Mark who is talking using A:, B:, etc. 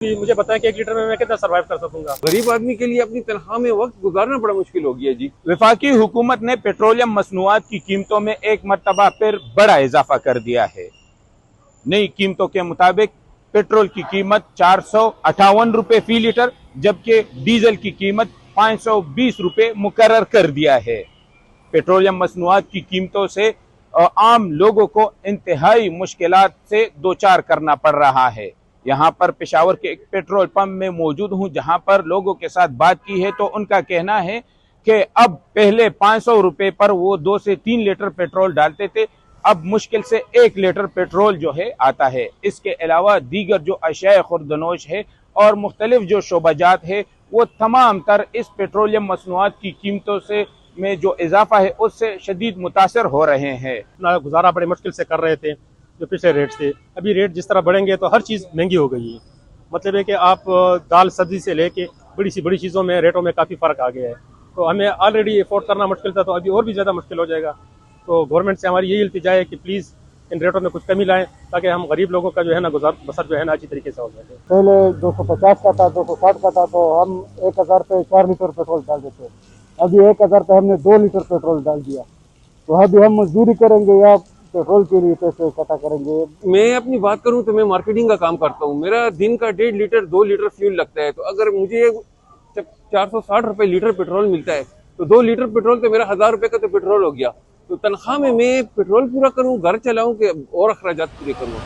A: मुझे बताएं कि 1 लीटर में मैं कितना सर्वाइव कर सकूंगा।
B: गरीब आदमी के लिए अपनी तनख्वाह में वक्त गुजारना बड़ा मुश्किल हो गया जी।
C: वफाकी हुकूमत ने पेट्रोलियम मसनूआत की कीमतों में एक मरतबा फिर बड़ा इजाफा कर दिया है। नई कीमतों के मुताबिक पेट्रोल की कीमत 458 रुपए फी लीटर, जबकि डीजल की कीमत 520 रुपए मुकर्रर कर दिया है। पेट्रोलियम मसनूआत की कीमतों से आम लोगों को इंतहाई मुश्किलात से दो चार करना पड़ रहा है। यहाँ पर पेशावर के एक पेट्रोल पंप में मौजूद हूँ, जहाँ पर लोगों के साथ बात की है तो उनका कहना है कि अब पहले 500 रुपए पर वो 2 से 3 लीटर पेट्रोल डालते थे, अब मुश्किल से 1 लीटर पेट्रोल जो है आता है। इसके अलावा दीगर जो अशिया खुर्दनोश है और मुख्तलिफ जो शोबाजात है वो तमाम तर इस पेट्रोलियम मसनूआत की कीमतों से में जो इजाफा है उससे शदीद मुतासर हो रहे हैं।
A: अपना गुजारा बड़े मुश्किल से कर रहे थे जो पिछले रेट से। अभी रेट जिस तरह बढ़ेंगे तो हर चीज़ महंगी हो गई है। मतलब है कि आप दाल सब्जी से लेके बड़ी चीज़ों में रेटों में काफ़ी फ़र्क आ गया है। तो हमें ऑलरेडी अफोर्ड करना मुश्किल था, तो अभी और भी ज़्यादा मुश्किल हो जाएगा। तो गवर्नमेंट से हमारी यही इल्तिजा है कि प्लीज़ इन रेटों में कुछ कमी लाएं, ताकि हम गरीब लोगों का जो है ना गुजार बसर जो है ना अच्छी तरीके से हो सके।
D: पहले 250 का था, 260 का था, तो हम 1000 पे 4 लीटर पेट्रोल डाल देते। अभी 1000 पे हमने 2 लीटर पेट्रोल डाल दिया। तो अभी हम मजदूरी करेंगे या पेट्रोल के लिए पैसे इकट्ठा करेंगे।
B: मैं अपनी बात करूं तो मैं मार्केटिंग का काम करता हूं। मेरा दिन का 1.5 लीटर 2 लीटर फ्यूल लगता है। तो अगर मुझे 460 रुपए लीटर पेट्रोल मिलता है तो 2 लीटर पेट्रोल तो मेरा 1000 रुपए का तो पेट्रोल हो गया। तो तनख्वाह में मैं पेट्रोल पूरा करूं, घर चलाऊं कि और अखराजात पूरे करूं।